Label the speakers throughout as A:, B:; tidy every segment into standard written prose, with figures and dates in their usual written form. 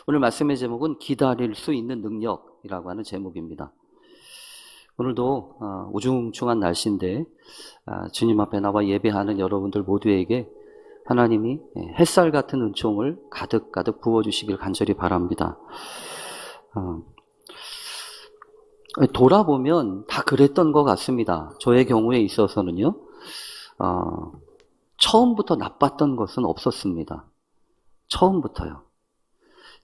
A: 오늘 말씀의 제목은 기다릴 수 있는 능력이라고 하는 제목입니다. 오늘도 우중충한 날씨인데 주님 앞에 나와 예배하는 여러분들 모두에게 하나님이 햇살 같은 은총을 가득가득 부어주시길 간절히 바랍니다. 돌아보면 다 그랬던 것 같습니다. 저의 경우에 있어서는요. 처음부터 나빴던 것은 없었습니다. 처음부터요.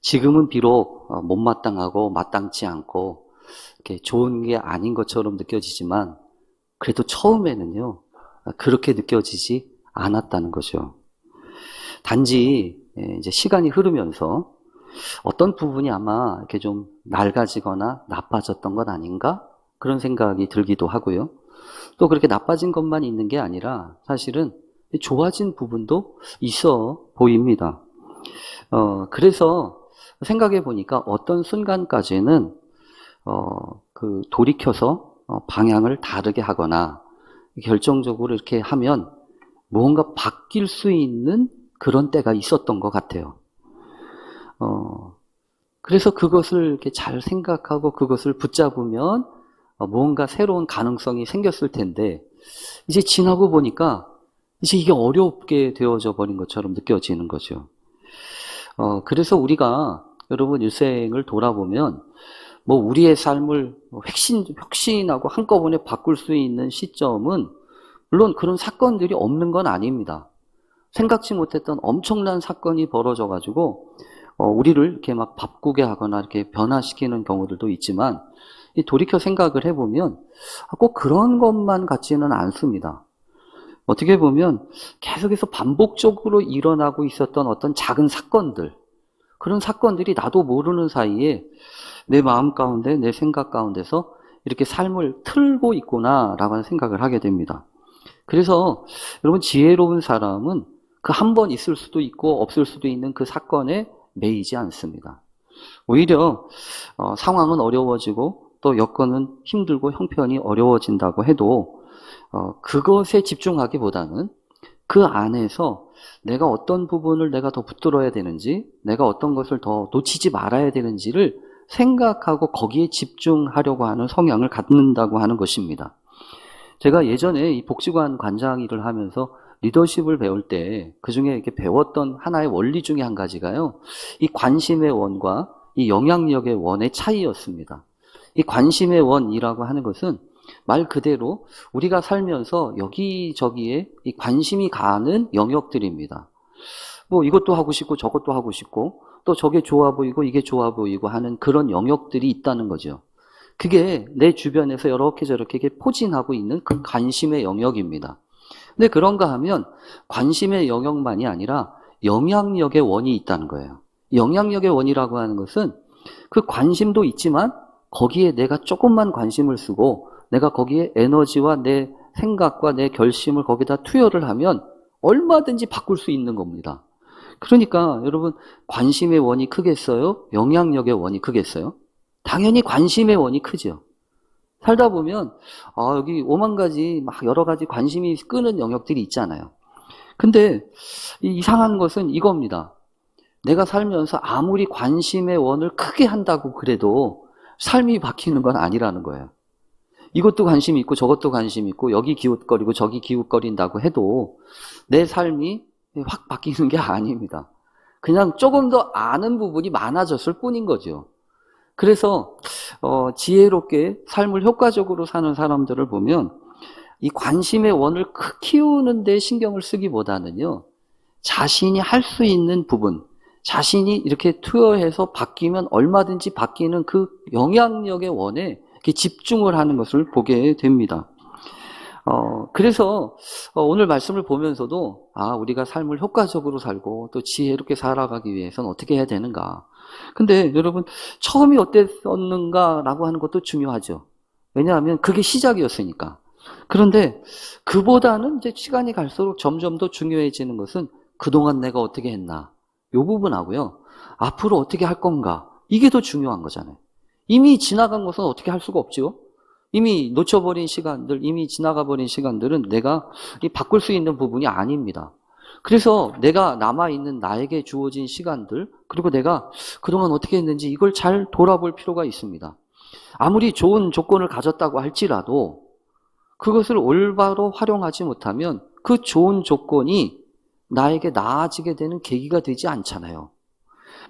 A: 지금은 비록 못마땅하고 마땅치 않고 이렇게 좋은 게 아닌 것처럼 느껴지지만 그래도 처음에는요 그렇게 느껴지지 않았다는 거죠. 단지 이제 시간이 흐르면서 어떤 부분이 아마 이렇게 좀 낡아지거나 나빠졌던 것 아닌가 그런 생각이 들기도 하고요. 또 그렇게 나빠진 것만 있는 게 아니라 사실은 좋아진 부분도 있어 보입니다. 그래서 생각해 보니까 어떤 순간까지는 돌이켜서 방향을 다르게 하거나 결정적으로 이렇게 하면 무언가 바뀔 수 있는 그런 때가 있었던 것 같아요. 그래서 그것을 이렇게 잘 생각하고 그것을 붙잡으면 무언가 새로운 가능성이 생겼을 텐데 이제 지나고 보니까 이제 이게 어렵게 되어져 버린 것처럼 느껴지는 거죠. 그래서 우리가 여러분 일생을 돌아보면 뭐 우리의 삶을 혁신하고 한꺼번에 바꿀 수 있는 시점은 물론 그런 사건들이 없는 건 아닙니다. 생각지 못했던 엄청난 사건이 벌어져 가지고 우리를 이렇게 막 바꾸게 하거나 이렇게 변화시키는 경우들도 있지만 돌이켜 생각을 해보면 꼭 그런 것만 같지는 않습니다. 어떻게 보면 계속해서 반복적으로 일어나고 있었던 어떤 작은 사건들, 그런 사건들이 나도 모르는 사이에 내 마음 가운데, 내 생각 가운데서 이렇게 삶을 틀고 있구나라고 하는 생각을 하게 됩니다. 그래서 여러분 지혜로운 사람은 그 한 번 있을 수도 있고 없을 수도 있는 그 사건에 매이지 않습니다. 오히려 상황은 어려워지고 또 여건은 힘들고 형편이 어려워진다고 해도 그것에 집중하기보다는 그 안에서 내가 어떤 부분을 내가 더 붙들어야 되는지, 내가 어떤 것을 더 놓치지 말아야 되는지를 생각하고 거기에 집중하려고 하는 성향을 갖는다고 하는 것입니다. 제가 예전에 이 복지관 관장 일을 하면서 리더십을 배울 때 그중에 이렇게 배웠던 하나의 원리 중에 한 가지가요. 이 관심의 원과 이 영향력의 원의 차이였습니다. 이 관심의 원이라고 하는 것은 말 그대로 우리가 살면서 여기저기에 이 관심이 가는 영역들입니다. 뭐 이것도 하고 싶고 저것도 하고 싶고 또 저게 좋아 보이고 이게 좋아 보이고 하는 그런 영역들이 있다는 거죠. 그게 내 주변에서 이렇게 저렇게 포진하고 있는 그 관심의 영역입니다. 근데 그런가 하면 관심의 영역만이 아니라 영향력의 원이 있다는 거예요. 영향력의 원이라고 하는 것은 그 관심도 있지만 거기에 내가 조금만 관심을 쓰고 내가 거기에 에너지와 내 생각과 내 결심을 거기다 투여를 하면 얼마든지 바꿀 수 있는 겁니다. 그러니까 여러분 관심의 원이 크겠어요? 영향력의 원이 크겠어요? 당연히 관심의 원이 크죠. 살다 보면 여기 오만 가지 막 여러 가지 관심이 끄는 영역들이 있잖아요. 근데 이상한 것은 이겁니다. 내가 살면서 아무리 관심의 원을 크게 한다고 그래도 삶이 바뀌는 건 아니라는 거예요. 이것도 관심이 있고 저것도 관심이 있고 여기 기웃거리고 저기 기웃거린다고 해도 내 삶이 확 바뀌는 게 아닙니다. 그냥 조금 더 아는 부분이 많아졌을 뿐인 거죠. 그래서 지혜롭게 삶을 효과적으로 사는 사람들을 보면 이 관심의 원을 키우는 데 신경을 쓰기보다는요. 자신이 할 수 있는 부분, 자신이 이렇게 투여해서 바뀌면 얼마든지 바뀌는 그 영향력의 원에 이렇게 집중을 하는 것을 보게 됩니다. 그래서 오늘 말씀을 보면서도 우리가 삶을 효과적으로 살고 또 지혜롭게 살아가기 위해서는 어떻게 해야 되는가. 근데 여러분 처음이 어땠었는가라고 하는 것도 중요하죠. 왜냐하면 그게 시작이었으니까. 그런데 그보다는 이제 시간이 갈수록 점점 더 중요해지는 것은 그동안 내가 어떻게 했나. 이 부분하고요. 앞으로 어떻게 할 건가. 이게 더 중요한 거잖아요. 이미 지나간 것은 어떻게 할 수가 없죠. 이미 놓쳐버린 시간들, 이미 지나가버린 시간들은 내가 바꿀 수 있는 부분이 아닙니다. 그래서 내가 남아있는 나에게 주어진 시간들, 그리고 내가 그동안 어떻게 했는지 이걸 잘 돌아볼 필요가 있습니다. 아무리 좋은 조건을 가졌다고 할지라도 그것을 올바로 활용하지 못하면 그 좋은 조건이 나에게 나아지게 되는 계기가 되지 않잖아요.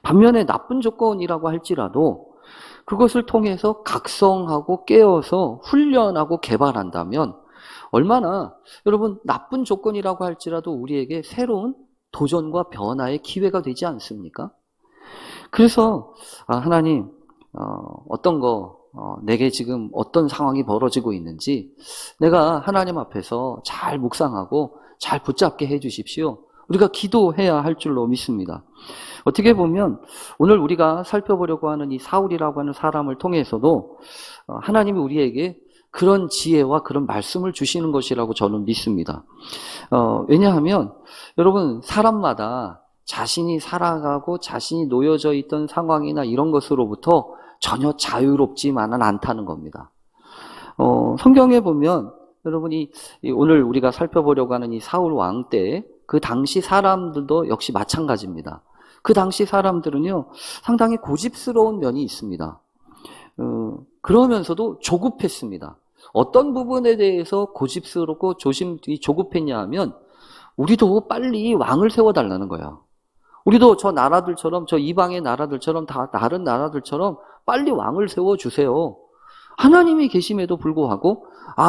A: 반면에 나쁜 조건이라고 할지라도 그것을 통해서 각성하고 깨어서 훈련하고 개발한다면 얼마나 여러분 나쁜 조건이라고 할지라도 우리에게 새로운 도전과 변화의 기회가 되지 않습니까? 그래서 하나님 어떤 거 내게 지금 어떤 상황이 벌어지고 있는지 내가 하나님 앞에서 잘 묵상하고 잘 붙잡게 해 주십시오. 우리가 기도해야 할 줄로 믿습니다. 어떻게 보면 오늘 우리가 살펴보려고 하는 이 사울이라고 하는 사람을 통해서도 하나님이 우리에게 그런 지혜와 그런 말씀을 주시는 것이라고 저는 믿습니다. 왜냐하면 여러분 사람마다 자신이 살아가고 자신이 놓여져 있던 상황이나 이런 것으로부터 전혀 자유롭지만은 않다는 겁니다. 성경에 보면 여러분이 오늘 우리가 살펴보려고 하는 이 사울 왕 때 그 당시 사람들도 역시 마찬가지입니다. 그 당시 사람들은요 상당히 고집스러운 면이 있습니다. 그러면서도 조급했습니다. 어떤 부분에 대해서 고집스럽고 조급했냐 하면 우리도 빨리 왕을 세워달라는 거야. 우리도 저 나라들처럼 저 이방의 나라들처럼 다 다른 나라들처럼 빨리 왕을 세워주세요. 하나님이 계심에도 불구하고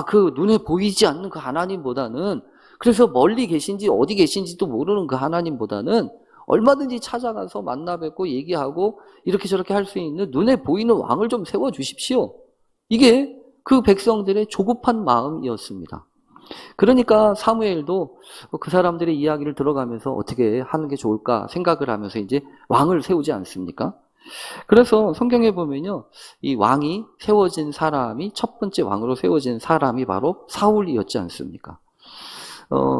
A: 그 눈에 보이지 않는 그 하나님보다는 그래서 멀리 계신지 어디 계신지도 모르는 그 하나님보다는 얼마든지 찾아가서 만나 뵙고 얘기하고 이렇게 저렇게 할 수 있는 눈에 보이는 왕을 좀 세워주십시오. 이게 그 백성들의 조급한 마음이었습니다. 그러니까 사무엘도 그 사람들의 이야기를 들어가면서 어떻게 하는 게 좋을까 생각을 하면서 이제 왕을 세우지 않습니까? 그래서 성경에 보면요, 이 왕이 세워진 사람이 첫 번째 왕으로 세워진 사람이 바로 사울이었지 않습니까?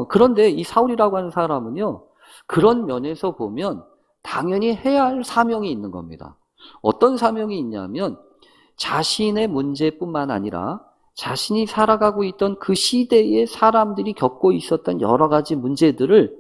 A: 그런데 이 사울이라고 하는 사람은요, 그런 면에서 보면 당연히 해야 할 사명이 있는 겁니다. 어떤 사명이 있냐면 자신의 문제뿐만 아니라 자신이 살아가고 있던 그 시대의 사람들이 겪고 있었던 여러 가지 문제들을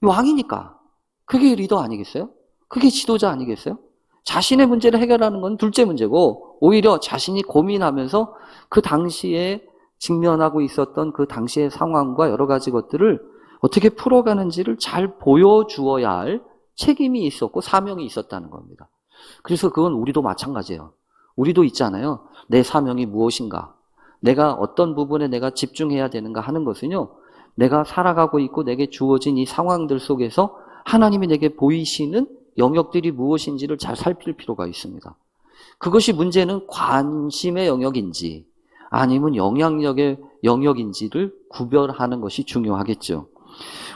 A: 왕이니까 그게 리더 아니겠어요? 그게 지도자 아니겠어요? 자신의 문제를 해결하는 건 둘째 문제고 오히려 자신이 고민하면서 그 당시에 직면하고 있었던 그 당시의 상황과 여러 가지 것들을 어떻게 풀어가는지를 잘 보여주어야 할 책임이 있었고 사명이 있었다는 겁니다. 그래서 그건 우리도 마찬가지예요. 우리도 있잖아요. 내 사명이 무엇인가? 내가 어떤 부분에 내가 집중해야 되는가 하는 것은요. 내가 살아가고 있고 내게 주어진 이 상황들 속에서 하나님이 내게 보이시는 영역들이 무엇인지를 잘 살필 필요가 있습니다. 그것이 문제는 관심의 영역인지 아니면 영향력의 영역인지를 구별하는 것이 중요하겠죠.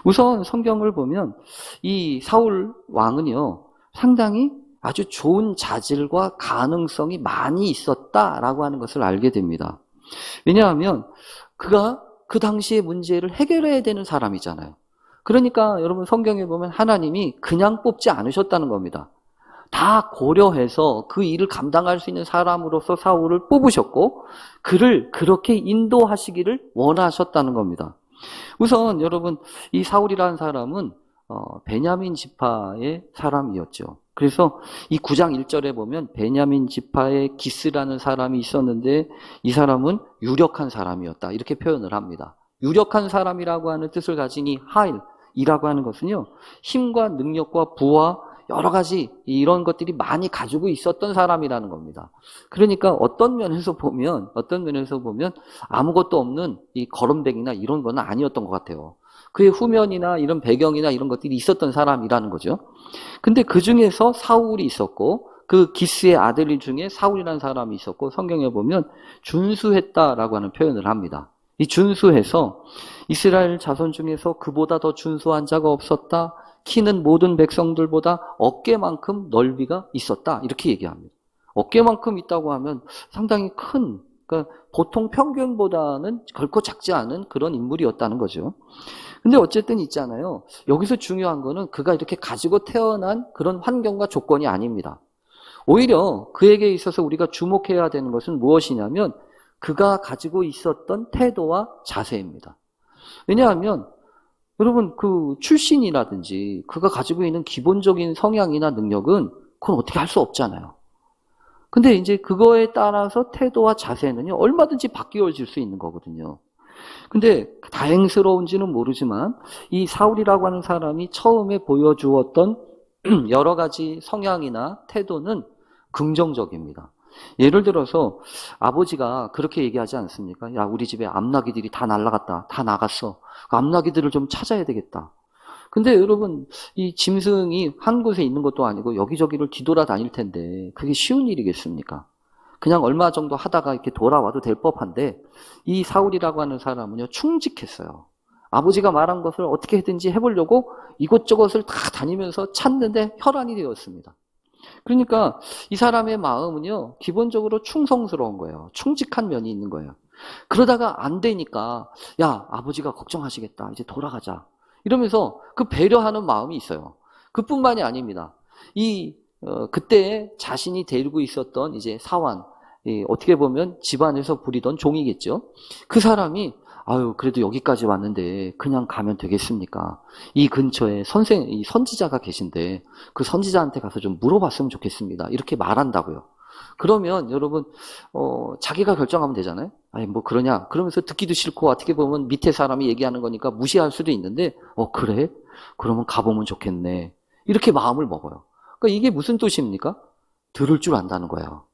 A: 우선 성경을 보면 이 사울 왕은요 상당히 아주 좋은 자질과 가능성이 많이 있었다라고 하는 것을 알게 됩니다. 왜냐하면 그가 그 당시의 문제를 해결해야 되는 사람이잖아요. 그러니까 여러분 성경에 보면 하나님이 그냥 뽑지 않으셨다는 겁니다. 다 고려해서 그 일을 감당할 수 있는 사람으로서 사울을 뽑으셨고 그를 그렇게 인도하시기를 원하셨다는 겁니다. 우선 여러분 이 사울이라는 사람은 베냐민 지파의 사람이었죠. 그래서 이 9장 1절에 보면 베냐민 지파의 기스라는 사람이 있었는데 이 사람은 유력한 사람이었다 이렇게 표현을 합니다. 유력한 사람이라고 하는 뜻을 가진 이 하일이라고 하는 것은요 힘과 능력과 부와 여러 가지 이런 것들이 많이 가지고 있었던 사람이라는 겁니다. 그러니까 어떤 면에서 보면 아무것도 없는 이 거름뱅이나 이런 건 아니었던 것 같아요. 그의 후면이나 이런 배경이나 이런 것들이 있었던 사람이라는 거죠. 근데 그 중에서 사울이 있었고 그 기스의 아들 중에 사울이라는 사람이 있었고 성경에 보면 준수했다라고 하는 표현을 합니다. 이 준수해서 이스라엘 자손 중에서 그보다 더 준수한 자가 없었다. 키는 모든 백성들보다 어깨만큼 넓이가 있었다. 이렇게 얘기합니다. 어깨만큼 있다고 하면 상당히 큰, 그러니까 보통 평균보다는 결코 작지 않은 그런 인물이었다는 거죠. 근데 어쨌든 있잖아요. 여기서 중요한 거는 그가 이렇게 가지고 태어난 그런 환경과 조건이 아닙니다. 오히려 그에게 있어서 우리가 주목해야 되는 것은 무엇이냐면 그가 가지고 있었던 태도와 자세입니다. 왜냐하면 여러분 그 출신이라든지 그가 가지고 있는 기본적인 성향이나 능력은 그건 어떻게 할 수 없잖아요. 근데 이제 그거에 따라서 태도와 자세는요, 얼마든지 바뀌어질 수 있는 거거든요. 근데 다행스러운지는 모르지만 이 사울이라고 하는 사람이 처음에 보여주었던 여러 가지 성향이나 태도는 긍정적입니다. 예를 들어서 아버지가 그렇게 얘기하지 않습니까? 야, 우리 집에 암나기들이 다 날아갔다. 다 나갔어. 그 암나기들을 좀 찾아야 되겠다. 근데 여러분, 이 짐승이 한 곳에 있는 것도 아니고 여기저기를 뒤돌아다닐 텐데 그게 쉬운 일이겠습니까? 그냥 얼마 정도 하다가 이렇게 돌아와도 될 법한데 이 사울이라고 하는 사람은요, 충직했어요. 아버지가 말한 것을 어떻게든지 해보려고 이곳저곳을 다 다니면서 찾는데 혈안이 되었습니다. 그러니까 이 사람의 마음은요, 기본적으로 충성스러운 거예요. 충직한 면이 있는 거예요. 그러다가 안 되니까 야, 아버지가 걱정하시겠다. 이제 돌아가자. 이러면서 그 배려하는 마음이 있어요. 그뿐만이 아닙니다. 그때 자신이 데리고 있었던 이제 사환, 어떻게 보면 집안에서 부리던 종이겠죠. 그 사람이 아유, 그래도 여기까지 왔는데 그냥 가면 되겠습니까? 이 근처에 이 선지자가 계신데 그 선지자한테 가서 좀 물어봤으면 좋겠습니다. 이렇게 말한다고요. 그러면 여러분, 자기가 결정하면 되잖아요? 아니, 뭐 그러냐? 그러면서 듣기도 싫고 어떻게 보면 밑에 사람이 얘기하는 거니까 무시할 수도 있는데, 그래? 그러면 가보면 좋겠네. 이렇게 마음을 먹어요. 그러니까 이게 무슨 뜻입니까? 들을 줄 안다는 거예요.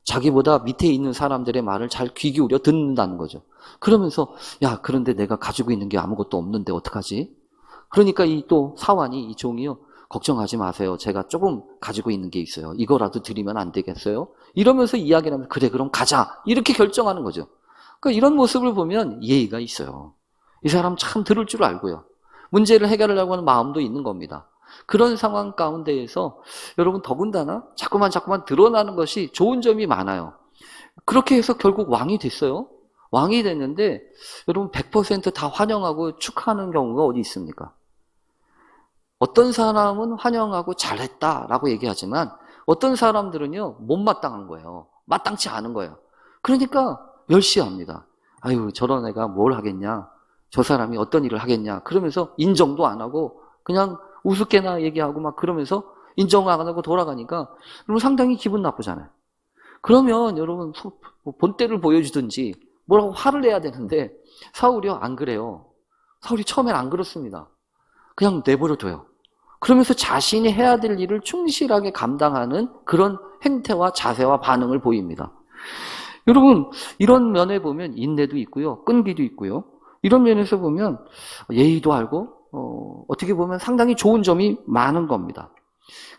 A: 자기보다 밑에 있는 사람들의 말을 잘 귀 기울여 듣는다는 거죠. 그러면서 야, 그런데 내가 가지고 있는 게 아무것도 없는데 어떡하지? 그러니까 이 또 사환이, 이 종이요, 걱정하지 마세요. 제가 조금 가지고 있는 게 있어요. 이거라도 드리면 안 되겠어요? 이러면서 이야기를 하면 그래, 그럼 가자. 이렇게 결정하는 거죠. 그러니까 이런 모습을 보면 예의가 있어요. 이 사람 참 들을 줄 알고요. 문제를 해결하려고 하는 마음도 있는 겁니다. 그런 상황 가운데에서 여러분 더군다나 자꾸만 드러나는 것이 좋은 점이 많아요. 그렇게 해서 결국 왕이 됐어요. 왕이 됐는데 여러분 100% 다 환영하고 축하하는 경우가 어디 있습니까? 어떤 사람은 환영하고 잘했다라고 얘기하지만 어떤 사람들은요, 못마땅한 거예요. 마땅치 않은 거예요. 그러니까 멸시합니다. 아유, 저런 애가 뭘 하겠냐? 저 사람이 어떤 일을 하겠냐? 그러면서 인정도 안 하고 그냥 우습게나 얘기하고 막 그러면서 인정을 안 하고 돌아가니까 여러분 상당히 기분 나쁘잖아요. 그러면 여러분 본때를 보여주든지 뭐라고 화를 내야 되는데 사울이요, 안 그래요. 사울이 처음엔 안 그렇습니다. 그냥 내버려둬요. 그러면서 자신이 해야 될 일을 충실하게 감당하는 그런 행태와 자세와 반응을 보입니다. 여러분, 이런 면에 보면 인내도 있고요, 끈기도 있고요. 이런 면에서 보면 예의도 알고 어떻게 보면 상당히 좋은 점이 많은 겁니다.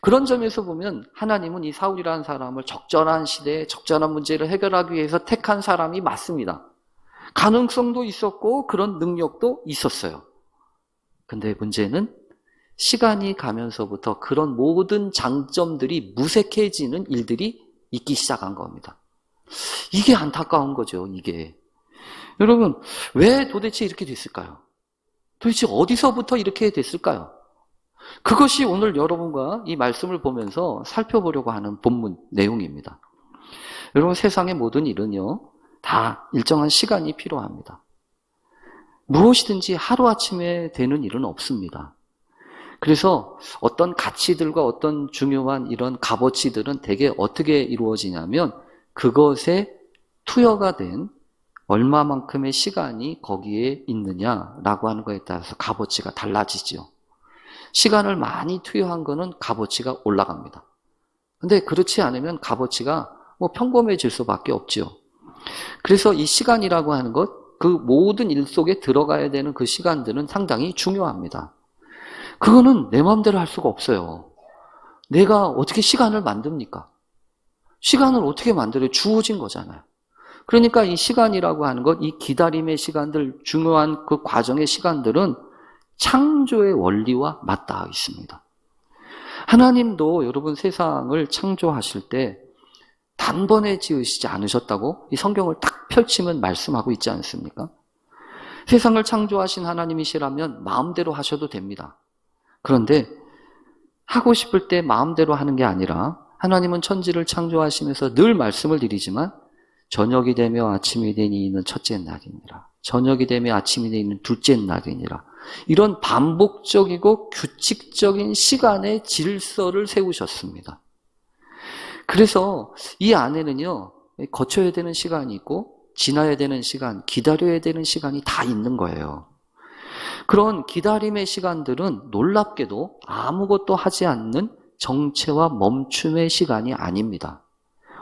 A: 그런 점에서 보면 하나님은 이 사울이라는 사람을 적절한 시대에 적절한 문제를 해결하기 위해서 택한 사람이 맞습니다. 가능성도 있었고 그런 능력도 있었어요. 근데 문제는 시간이 가면서부터 그런 모든 장점들이 무색해지는 일들이 있기 시작한 겁니다. 이게 안타까운 거죠, 이게. 여러분, 왜 도대체 이렇게 됐을까요? 도대체 어디서부터 이렇게 됐을까요? 그것이 오늘 여러분과 이 말씀을 보면서 살펴보려고 하는 본문 내용입니다. 여러분, 세상의 모든 일은요, 다 일정한 시간이 필요합니다. 무엇이든지 하루아침에 되는 일은 없습니다. 그래서 어떤 가치들과 어떤 중요한 이런 값어치들은 대개 어떻게 이루어지냐면 그것에 투여가 된 얼마만큼의 시간이 거기에 있느냐라고 하는 거에 따라서 값어치가 달라지죠. 시간을 많이 투여한 거는 값어치가 올라갑니다. 근데 그렇지 않으면 값어치가 평범해질 수밖에 없죠. 그래서 이 시간이라고 하는 것, 그 모든 일 속에 들어가야 되는 그 시간들은 상당히 중요합니다. 그거는 내 마음대로 할 수가 없어요. 내가 어떻게 시간을 만듭니까? 시간을 어떻게 만들어요? 주어진 거잖아요. 그러니까 이 시간이라고 하는 것, 이 기다림의 시간들, 중요한 그 과정의 시간들은 창조의 원리와 맞닿아 있습니다. 하나님도 여러분 세상을 창조하실 때 단번에 지으시지 않으셨다고 이 성경을 딱 펼치면 말씀하고 있지 않습니까? 세상을 창조하신 하나님이시라면 마음대로 하셔도 됩니다. 그런데 하고 싶을 때 마음대로 하는 게 아니라 하나님은 천지를 창조하시면서 늘 말씀을 드리지만 저녁이 되며 아침이 되니 이는 첫째 날이니라. 저녁이 되며 아침이 되니 이는 둘째 날이니라. 이런 반복적이고 규칙적인 시간의 질서를 세우셨습니다. 그래서 이 안에는요, 거쳐야 되는 시간이 있고 지나야 되는 시간, 기다려야 되는 시간이 다 있는 거예요. 그런 기다림의 시간들은 놀랍게도 아무것도 하지 않는 정체와 멈춤의 시간이 아닙니다.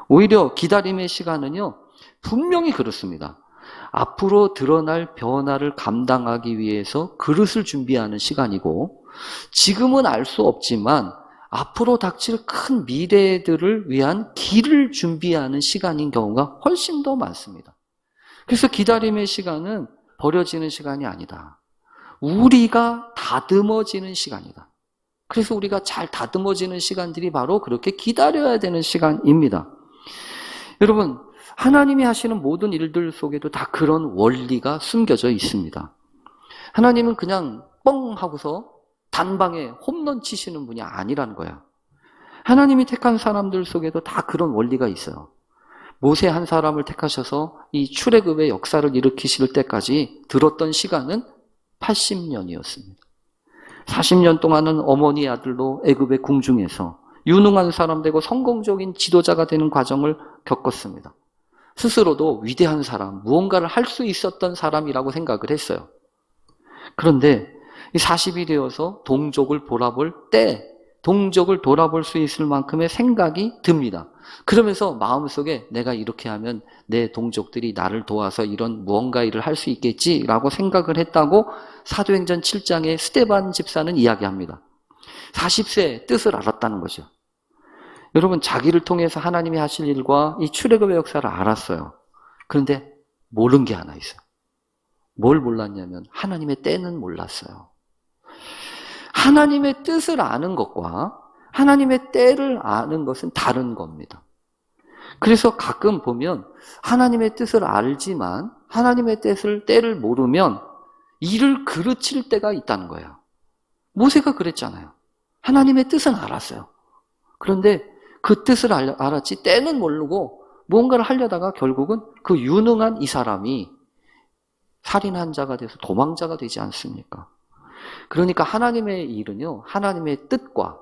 A: 오히려 기다림의 시간은요, 분명히 그렇습니다. 앞으로 드러날 변화를 감당하기 위해서 그릇을 준비하는 시간이고, 지금은 알 수 없지만 앞으로 닥칠 큰 미래들을 위한 길을 준비하는 시간인 경우가 훨씬 더 많습니다. 그래서 기다림의 시간은 버려지는 시간이 아니다. 우리가 다듬어지는 시간이다. 그래서 우리가 잘 다듬어지는 시간들이 바로 그렇게 기다려야 되는 시간입니다. 여러분, 하나님이 하시는 모든 일들 속에도 다 그런 원리가 숨겨져 있습니다. 하나님은 그냥 뻥 하고서 단방에 홈런 치시는 분이 아니라는 거야. 하나님이 택한 사람들 속에도 다 그런 원리가 있어요. 모세 한 사람을 택하셔서 이 출애굽의 역사를 일으키실 때까지 들었던 시간은 80년이었습니다. 40년 동안은 어머니 아들로 애굽의 궁중에서 유능한 사람 되고 성공적인 지도자가 되는 과정을 겪었습니다. 스스로도 위대한 사람, 무언가를 할 수 있었던 사람이라고 생각을 했어요. 그런데 40이 되어서 동족을 돌아볼 때, 동족을 돌아볼 수 있을 만큼의 생각이 듭니다. 그러면서 마음속에 내가 이렇게 하면 내 동족들이 나를 도와서 이런 무언가 일을 할 수 있겠지라고 생각을 했다고 사도행전 7장의 스데반 집사는 이야기합니다. 40세 뜻을 알았다는 거죠. 여러분, 자기를 통해서 하나님이 하실 일과 이 출애굽의 역사를 알았어요. 그런데 모르는 게 하나 있어요. 뭘 몰랐냐면 하나님의 때는 몰랐어요. 하나님의 뜻을 아는 것과 하나님의 때를 아는 것은 다른 겁니다. 그래서 가끔 보면 하나님의 뜻을 알지만 하나님의 때를 모르면 일을 그르칠 때가 있다는 거예요. 모세가 그랬잖아요. 하나님의 뜻은 알았어요. 그런데 그 뜻을 알았지 때는 모르고 무언가를 하려다가 결국은 그 유능한 이 사람이 살인한 자가 돼서 도망자가 되지 않습니까? 그러니까 하나님의 일은요, 하나님의 뜻과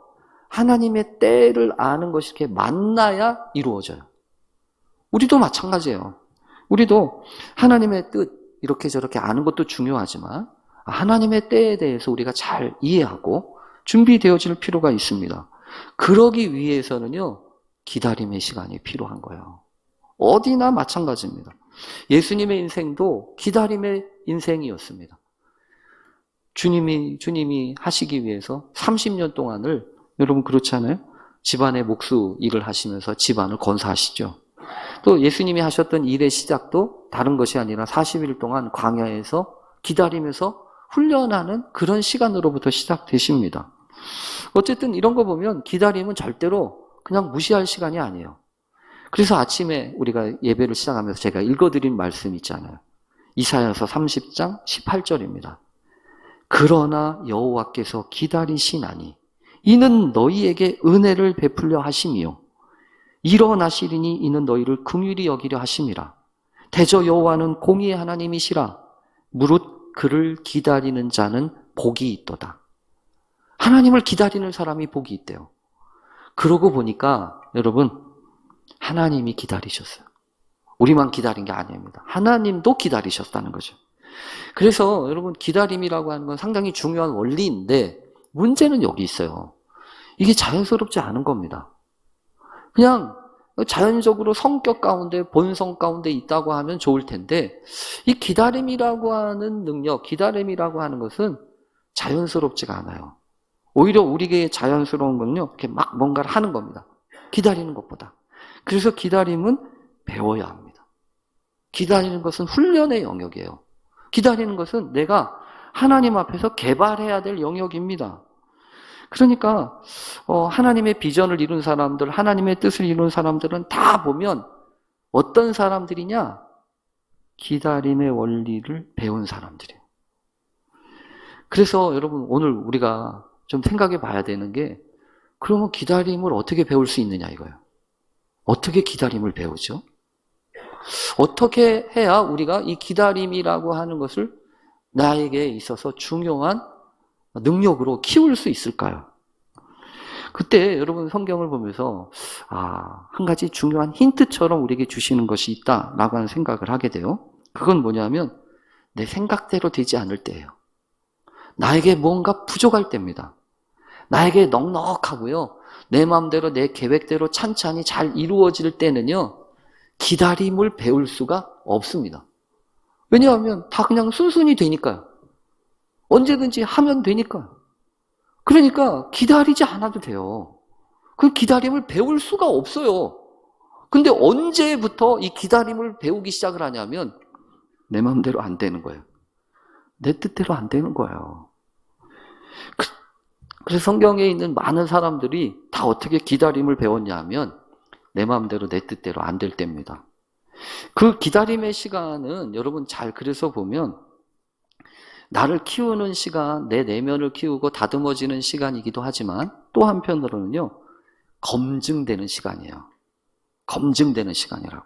A: 하나님의 때를 아는 것이 이렇게 만나야 이루어져요. 우리도 마찬가지예요. 우리도 하나님의 뜻 이렇게 저렇게 아는 것도 중요하지만 하나님의 때에 대해서 우리가 잘 이해하고 준비되어질 필요가 있습니다. 그러기 위해서는요, 기다림의 시간이 필요한 거예요. 어디나 마찬가지입니다. 예수님의 인생도 기다림의 인생이었습니다. 주님이 하시기 위해서 30년 동안을, 여러분 그렇잖아요? 집안의 목수 일을 하시면서 집안을 건사하시죠. 또 예수님이 하셨던 일의 시작도 다른 것이 아니라 40일 동안 광야에서 기다리면서 훈련하는 그런 시간으로부터 시작되십니다. 어쨌든 이런 거 보면 기다림은 절대로 그냥 무시할 시간이 아니에요. 그래서 아침에 우리가 예배를 시작하면서 제가 읽어드린 말씀 있잖아요. 이사야서 30장 18절입니다. 그러나 여호와께서 기다리시나니 이는 너희에게 은혜를 베풀려 하심이요 일어나시리니 이는 너희를 긍휼히 여기려 하심이라. 대저 여호와는 공의의 하나님이시라. 무릇 그를 기다리는 자는 복이 있도다. 하나님을 기다리는 사람이 복이 있대요. 그러고 보니까 여러분, 하나님이 기다리셨어요. 우리만 기다린 게 아닙니다. 하나님도 기다리셨다는 거죠. 그래서 여러분, 기다림이라고 하는 건 상당히 중요한 원리인데 문제는 여기 있어요. 이게 자연스럽지 않은 겁니다. 그냥 자연적으로 성격 가운데, 본성 가운데 있다고 하면 좋을 텐데 이 기다림이라고 하는 능력, 기다림이라고 하는 것은 자연스럽지가 않아요. 오히려 우리에게 자연스러운 건요, 이렇게 막 뭔가를 하는 겁니다. 기다리는 것보다. 그래서 기다림은 배워야 합니다. 기다리는 것은 훈련의 영역이에요. 기다리는 것은 내가 하나님 앞에서 개발해야 될 영역입니다. 그러니까 하나님의 비전을 이룬 사람들, 하나님의 뜻을 이룬 사람들은 다 보면 어떤 사람들이냐? 기다림의 원리를 배운 사람들이에요. 그래서 여러분, 오늘 우리가 좀 생각해 봐야 되는 게, 그러면 기다림을 어떻게 배울 수 있느냐 이거예요. 어떻게 기다림을 배우죠? 어떻게 해야 우리가 이 기다림이라고 하는 것을 나에게 있어서 중요한 능력으로 키울 수 있을까요? 그때 여러분 성경을 보면서 한 가지 중요한 힌트처럼 우리에게 주시는 것이 있다라고 하는 생각을 하게 돼요. 그건 뭐냐면 내 생각대로 되지 않을 때예요. 나에게 뭔가 부족할 때입니다. 나에게 넉넉하고요. 내 마음대로 내 계획대로 찬찬히 잘 이루어질 때는요. 기다림을 배울 수가 없습니다. 왜냐하면 다 그냥 순순히 되니까요. 언제든지 하면 되니까요. 그러니까 기다리지 않아도 돼요. 그 기다림을 배울 수가 없어요. 근데 언제부터 이 기다림을 배우기 시작을 하냐면 내 마음대로 안 되는 거예요. 내 뜻대로 안 되는 거예요. 그래서 성경에 있는 많은 사람들이 다 어떻게 기다림을 배웠냐 하면 내 마음대로 내 뜻대로 안 될 때입니다. 그 기다림의 시간은 여러분 잘 그래서 보면 나를 키우는 시간, 내 내면을 키우고 다듬어지는 시간이기도 하지만 또 한편으로는요, 검증되는 시간이에요. 검증되는 시간이라고.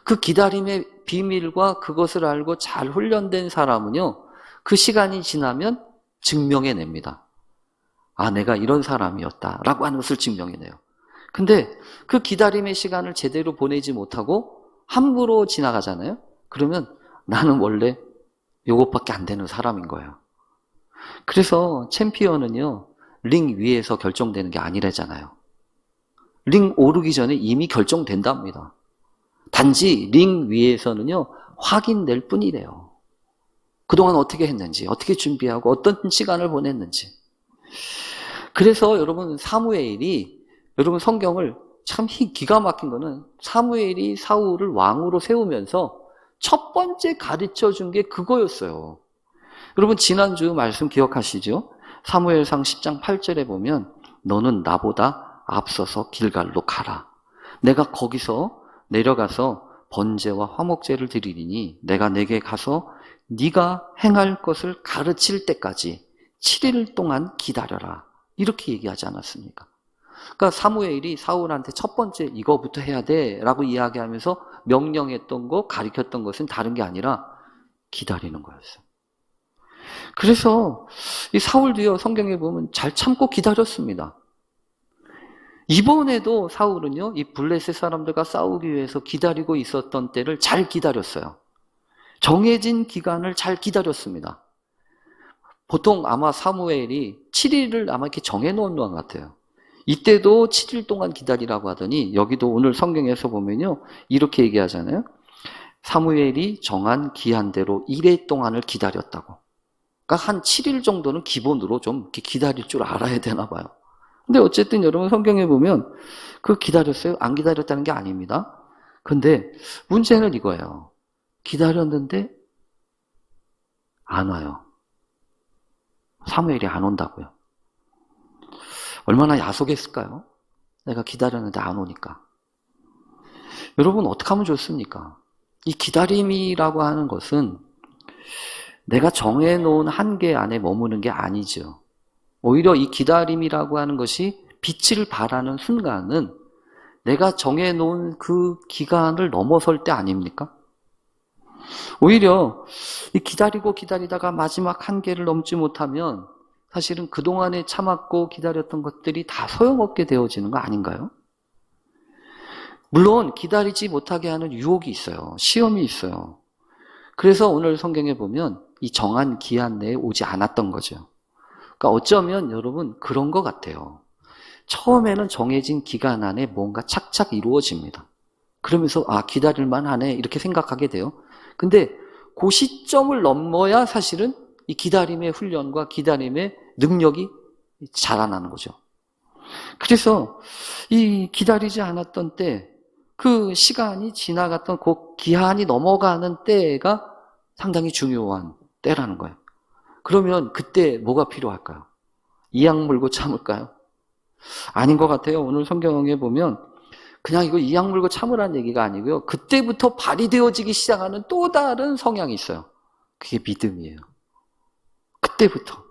A: 그 기다림의 비밀과 그것을 알고 잘 훈련된 사람은요, 그 시간이 지나면 증명해냅니다. 내가 이런 사람이었다라고 하는 것을 증명해내요. 근데 그 기다림의 시간을 제대로 보내지 못하고 함부로 지나가잖아요. 그러면 나는 원래 요것밖에 안 되는 사람인 거예요. 그래서 챔피언은요, 링 위에서 결정되는 게 아니래잖아요. 링 오르기 전에 이미 결정된답니다. 단지 링 위에서는요, 확인될 뿐이래요. 그동안 어떻게 했는지, 어떻게 준비하고 어떤 시간을 보냈는지. 그래서 여러분 사무엘이 여러분 성경을 참 기가 막힌 거는 사무엘이 사울을 왕으로 세우면서 첫 번째 가르쳐 준 게 그거였어요. 여러분 지난주 말씀 기억하시죠? 사무엘상 10장 8절에 보면 너는 나보다 앞서서 길갈로 가라. 내가 거기서 내려가서 번제와 화목제를 드리리니 내가 내게 가서 네가 행할 것을 가르칠 때까지 7일 동안 기다려라. 이렇게 얘기하지 않았습니까? 그러니까 사무엘이 사울한테 첫 번째 이거부터 해야 돼 라고 이야기하면서 명령했던 거, 가르쳤던 것은 다른 게 아니라 기다리는 거였어요. 그래서 이 사울도요, 성경에 보면 잘 참고 기다렸습니다. 이번에도 사울은요, 이 블레셋 사람들과 싸우기 위해서 기다리고 있었던 때를 잘 기다렸어요. 정해진 기간을 잘 기다렸습니다. 보통 아마 사무엘이 7일을 아마 이렇게 정해놓은 것 같아요. 이때도 7일 동안 기다리라고 하더니 여기도 오늘 성경에서 보면요, 이렇게 얘기하잖아요. 사무엘이 정한 기한대로 1회 동안을 기다렸다고. 그러니까 한 7일 정도는 기본으로 좀 이렇게 기다릴 줄 알아야 되나 봐요. 근데 어쨌든 여러분 성경에 보면 그 기다렸어요? 안 기다렸다는 게 아닙니다. 근데 문제는 이거예요. 기다렸는데 안 와요. 사무엘이 안 온다고요. 얼마나 야속했을까요? 내가 기다렸는데 안 오니까. 여러분 어떻게 하면 좋습니까? 이 기다림이라고 하는 것은 내가 정해놓은 한계 안에 머무는 게 아니죠. 오히려 이 기다림이라고 하는 것이 빛을 발하는 순간은 내가 정해놓은 그 기간을 넘어설 때 아닙니까? 오히려 이 기다리고 기다리다가 마지막 한계를 넘지 못하면 사실은 그동안에 참았고 기다렸던 것들이 다 소용없게 되어지는 거 아닌가요? 물론 기다리지 못하게 하는 유혹이 있어요. 시험이 있어요. 그래서 오늘 성경에 보면 이 정한 기한 내에 오지 않았던 거죠. 그러니까 어쩌면 여러분 그런 것 같아요. 처음에는 정해진 기간 안에 뭔가 착착 이루어집니다. 그러면서 기다릴만 하네 이렇게 생각하게 돼요. 근데 그 시점을 넘어야 사실은 이 기다림의 훈련과 기다림의 능력이 자라나는 거죠. 그래서 이 기다리지 않았던 때, 그 시간이 지나갔던 그 기한이 넘어가는 때가 상당히 중요한 때라는 거예요. 그러면 그때 뭐가 필요할까요? 이악 물고 참을까요? 아닌 것 같아요. 오늘 성경에 보면 그냥 이거 이악 물고 참으라는 얘기가 아니고요. 그때부터 발휘되어지기 시작하는 또 다른 성향이 있어요. 그게 믿음이에요. 그때부터.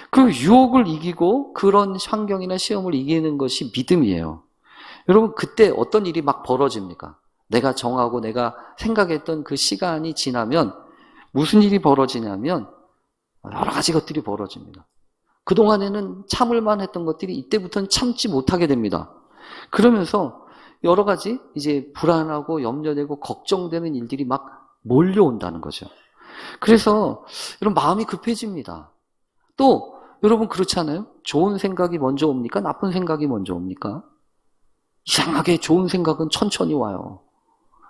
A: 그 유혹을 이기고 그런 환경이나 시험을 이기는 것이 믿음이에요. 여러분 그때 어떤 일이 막 벌어집니까? 내가 정하고 내가 생각했던 그 시간이 지나면 무슨 일이 벌어지냐면 여러 가지 것들이 벌어집니다. 그동안에는 참을만 했던 것들이 이때부터는 참지 못하게 됩니다. 그러면서 여러 가지 이제 불안하고 염려되고 걱정되는 일들이 막 몰려온다는 거죠. 그래서 여러분 마음이 급해집니다. 또 여러분 그렇지 않아요? 좋은 생각이 먼저 옵니까? 나쁜 생각이 먼저 옵니까? 이상하게 좋은 생각은 천천히 와요.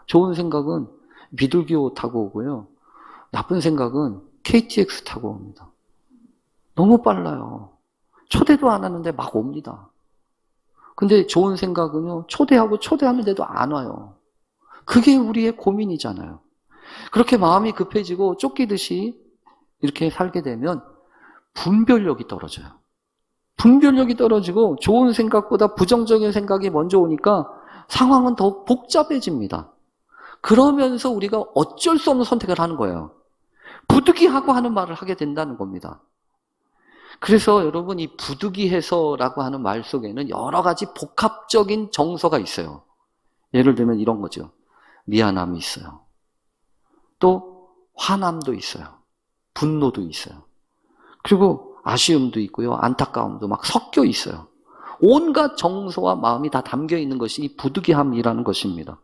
A: 좋은 생각은 비둘기호 타고 오고요. 나쁜 생각은 KTX 타고 옵니다. 너무 빨라요. 초대도 안 하는데 막 옵니다. 근데 좋은 생각은요, 초대하는데도 안 와요. 그게 우리의 고민이잖아요. 그렇게 마음이 급해지고 쫓기듯이 이렇게 살게 되면 분별력이 떨어져요. 분별력이 떨어지고 좋은 생각보다 부정적인 생각이 먼저 오니까 상황은 더 복잡해집니다. 그러면서 우리가 어쩔 수 없는 선택을 하는 거예요. 부득이하고 하는 말을 하게 된다는 겁니다. 그래서 여러분 이 부득이해서라고 하는 말 속에는 여러 가지 복합적인 정서가 있어요. 예를 들면 이런 거죠. 미안함이 있어요. 또 화남도 있어요. 분노도 있어요. 그리고 아쉬움도 있고요. 안타까움도 막 섞여 있어요. 온갖 정서와 마음이 다 담겨 있는 것이 이 부득이함이라는 것입니다.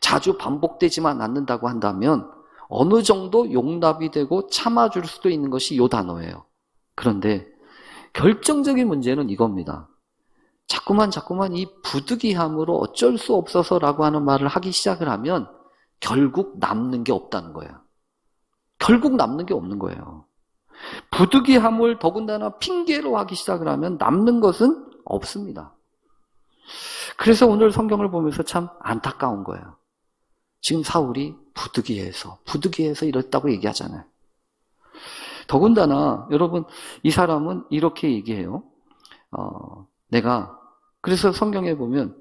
A: 자주 반복되지만 않는다고 한다면 어느 정도 용납이 되고 참아줄 수도 있는 것이 이 단어예요. 그런데 결정적인 문제는 이겁니다. 자꾸만 이 부득이함으로 어쩔 수 없어서라고 하는 말을 하기 시작을 하면 결국 남는 게 없다는 거예요. 결국 남는 게 없는 거예요. 부득이함을 더군다나 핑계로 하기 시작을 하면 남는 것은 없습니다. 그래서 오늘 성경을 보면서 참 안타까운 거예요. 지금 사울이 부득이해서 이랬다고 얘기하잖아요. 더군다나 여러분 이 사람은 이렇게 얘기해요. 그래서 성경에 보면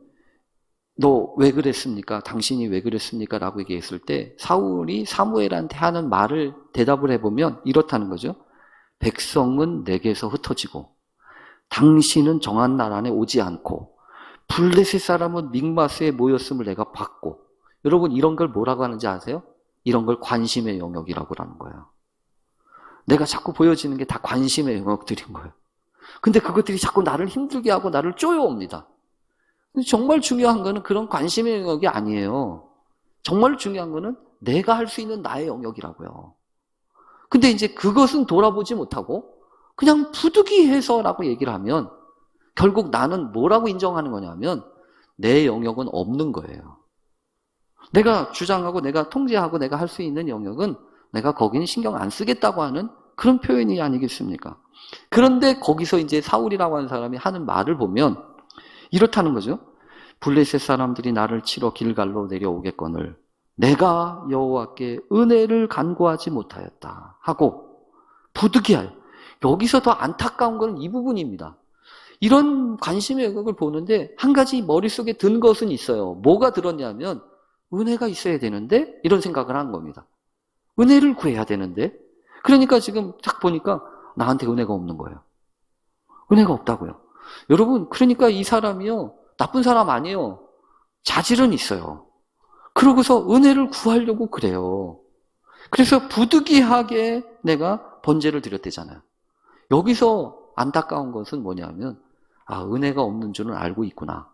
A: 너 왜 그랬습니까? 당신이 왜 그랬습니까? 라고 얘기했을 때 사울이 사무엘한테 하는 말을 대답을 해보면 이렇다는 거죠. 백성은 내게서 흩어지고 당신은 정한 날 안에 오지 않고 블레셋 사람은 믹마스에 모였음을 내가 봤고 여러분 이런 걸 뭐라고 하는지 아세요? 이런 걸 관심의 영역이라고 하는 거예요. 내가 자꾸 보여지는 게 다 관심의 영역들인 거예요. 근데 그것들이 자꾸 나를 힘들게 하고 나를 쪼여옵니다. 정말 중요한 거는 그런 관심의 영역이 아니에요. 정말 중요한 거는 내가 할 수 있는 나의 영역이라고요. 근데 이제 그것은 돌아보지 못하고 그냥 부득이해서라고 얘기를 하면 결국 나는 뭐라고 인정하는 거냐면 내 영역은 없는 거예요. 내가 주장하고 내가 통제하고 내가 할 수 있는 영역은 내가 거기는 신경 안 쓰겠다고 하는 그런 표현이 아니겠습니까? 그런데 거기서 이제 사울이라고 하는 사람이 하는 말을 보면 이렇다는 거죠. 블레셋 사람들이 나를 치러 길갈로 내려오겠거늘 내가 여호와께 은혜를 간구하지 못하였다 하고 부득이할 여기서 더 안타까운 것은 이 부분입니다. 이런 관심의 영역을 보는데 한 가지 머릿속에 든 것은 있어요. 뭐가 들었냐면 은혜가 있어야 되는데 이런 생각을 한 겁니다. 은혜를 구해야 되는데 그러니까 지금 딱 보니까 나한테 은혜가 없는 거예요. 은혜가 없다고요. 여러분 그러니까 이 사람이요 나쁜 사람 아니에요. 자질은 있어요. 그러고서 은혜를 구하려고 그래요. 그래서 부득이하게 내가 번제를 드렸대잖아요. 여기서 안타까운 것은 뭐냐면 은혜가 없는 줄은 알고 있구나.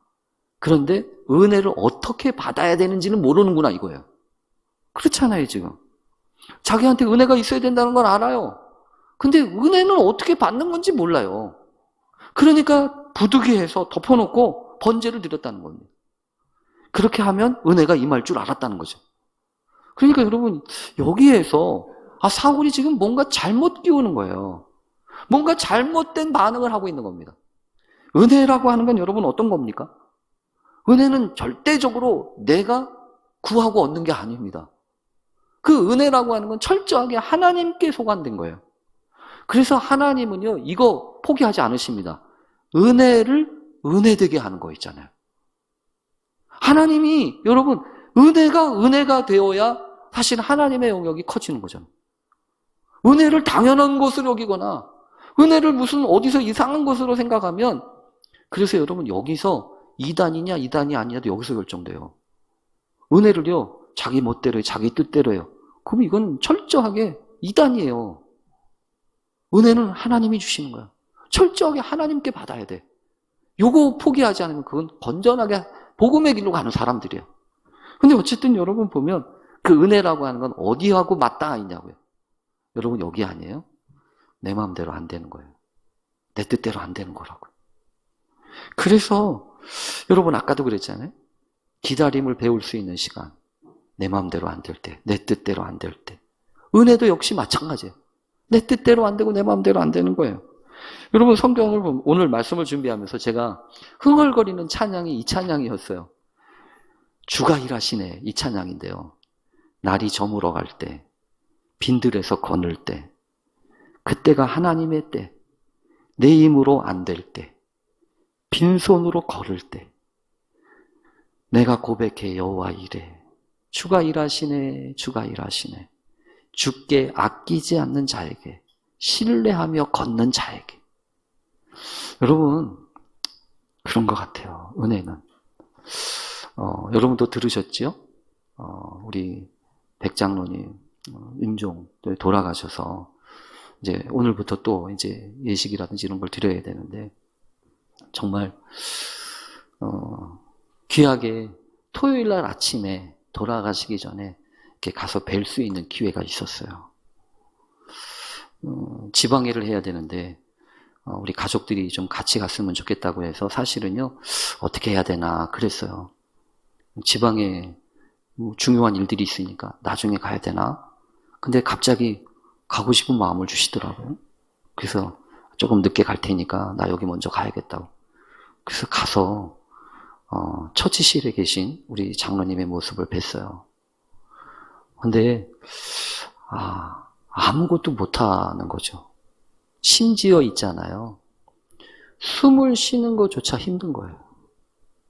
A: 그런데 은혜를 어떻게 받아야 되는지는 모르는구나 이거예요. 그렇잖아요 지금. 자기한테 은혜가 있어야 된다는 건 알아요. 근데 은혜는 어떻게 받는 건지 몰라요. 그러니까 부득이해서 덮어놓고 번제를 드렸다는 겁니다. 그렇게 하면 은혜가 임할 줄 알았다는 거죠. 그러니까 여러분 여기에서 사울이 지금 뭔가 잘못 끼우는 거예요. 뭔가 잘못된 반응을 하고 있는 겁니다. 은혜라고 하는 건 여러분 어떤 겁니까? 은혜는 절대적으로 내가 구하고 얻는 게 아닙니다. 그 은혜라고 하는 건 철저하게 하나님께 소관된 거예요. 그래서 하나님은요 이거 포기하지 않으십니다. 은혜를 은혜되게 하는 거 있잖아요. 하나님이 여러분 은혜가 되어야 사실 하나님의 영역이 커지는 거잖아요. 은혜를 당연한 것으로 여기거나 은혜를 무슨 어디서 이상한 것으로 생각하면 그래서 여러분 여기서 이단이냐 이단이 아니냐도 여기서 결정돼요. 은혜를요 자기 멋대로 자기 뜻대로 해요. 그럼 이건 철저하게 이단이에요. 은혜는 하나님이 주시는 거야. 철저하게 하나님께 받아야 돼. 요거 포기하지 않으면 그건 건전하게 복음의 길로 가는 사람들이에요. 근데 어쨌든 여러분 보면 그 은혜라고 하는 건 어디하고 맞닿아 있냐고요. 여러분 여기 아니에요? 내 마음대로 안 되는 거예요. 내 뜻대로 안 되는 거라고요. 그래서 여러분 아까도 그랬잖아요. 기다림을 배울 수 있는 시간. 내 마음대로 안 될 때, 내 뜻대로 안 될 때. 은혜도 역시 마찬가지예요. 내 뜻대로 안 되고 내 마음대로 안 되는 거예요. 여러분 성경을 보면 오늘 말씀을 준비하면서 제가 흥얼거리는 찬양이 이 찬양이었어요. 주가 일하시네 이 찬양인데요. 날이 저물어 갈 때, 빈들에서 거늘 때, 그때가 하나님의 때, 내 힘으로 안 될 때, 빈손으로 걸을 때, 내가 고백해 여호와 이래. 주가 일하시네, 주가 일하시네. 주께 아끼지 않는 자에게, 신뢰하며 걷는 자에게. 여러분, 그런 것 같아요. 은혜는. 여러분도 들으셨지요? 우리 백장로님, 임종 돌아가셔서, 이제 오늘부터 또 이제 예식이라든지 이런 걸 드려야 되는데, 정말, 귀하게 토요일 날 아침에 돌아가시기 전에 이렇게 가서 뵐 수 있는 기회가 있었어요. 지방회를 해야 되는데, 우리 가족들이 좀 같이 갔으면 좋겠다고 해서 사실은요, 어떻게 해야 되나 그랬어요. 지방에 중요한 일들이 있으니까 나중에 가야 되나? 근데 갑자기 가고 싶은 마음을 주시더라고요. 그래서 조금 늦게 갈 테니까 나 여기 먼저 가야겠다고. 그래서 가서 처치실에 계신 우리 장로님의 모습을 뵀어요. 근데 아무것도 못하는 거죠. 심지어 있잖아요. 숨을 쉬는 것조차 힘든 거예요.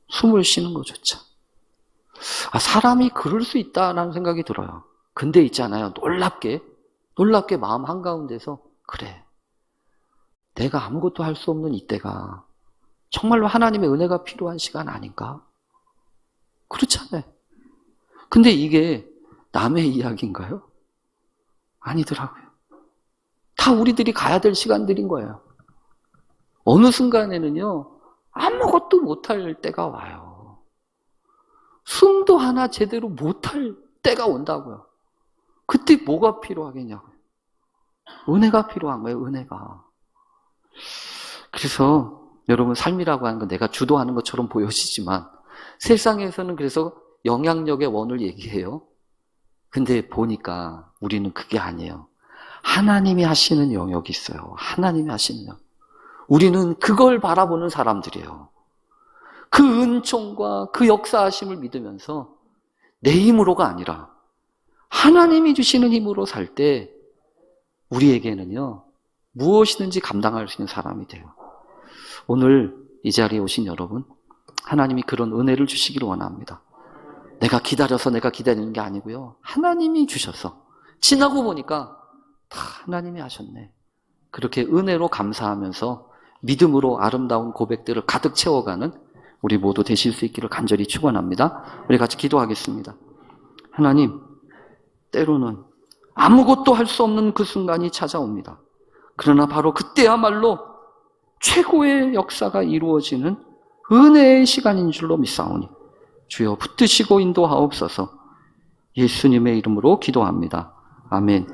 A: 숨을 쉬는 것조차. 사람이 그럴 수 있다라는 생각이 들어요. 근데 있잖아요. 놀랍게 마음 한가운데서 그래. 내가 아무것도 할 수 없는 이때가 정말로 하나님의 은혜가 필요한 시간 아닌가? 그렇잖아요. 근데 이게 남의 이야기인가요? 아니더라고요. 다 우리들이 가야 될 시간들인 거예요. 어느 순간에는요, 아무것도 못할 때가 와요. 숨도 하나 제대로 못할 때가 온다고요. 그때 뭐가 필요하겠냐고요. 은혜가 필요한 거예요, 은혜가. 그래서 여러분 삶이라고 하는 건 내가 주도하는 것처럼 보여지지만 세상에서는 그래서 영향력의 원을 얘기해요. 근데 보니까 우리는 그게 아니에요. 하나님이 하시는 영역이 있어요. 하나님이 하시는 영역. 우리는 그걸 바라보는 사람들이에요. 그 은총과 그 역사하심을 믿으면서 내 힘으로가 아니라 하나님이 주시는 힘으로 살 때 우리에게는요, 무엇이든지 감당할 수 있는 사람이 돼요. 오늘 이 자리에 오신 여러분, 하나님이 그런 은혜를 주시기를 원합니다. 내가 기다려서 내가 기다리는 게 아니고요. 하나님이 주셔서 지나고 보니까 다 하나님이 하셨네. 그렇게 은혜로 감사하면서 믿음으로 아름다운 고백들을 가득 채워가는 우리 모두 되실 수 있기를 간절히 축원합니다. 우리 같이 기도하겠습니다. 하나님, 때로는 아무것도 할 수 없는 그 순간이 찾아옵니다. 그러나 바로 그때야말로 최고의 역사가 이루어지는 은혜의 시간인 줄로 믿사오니 주여 붙드시고 인도하옵소서. 예수님의 이름으로 기도합니다. 아멘.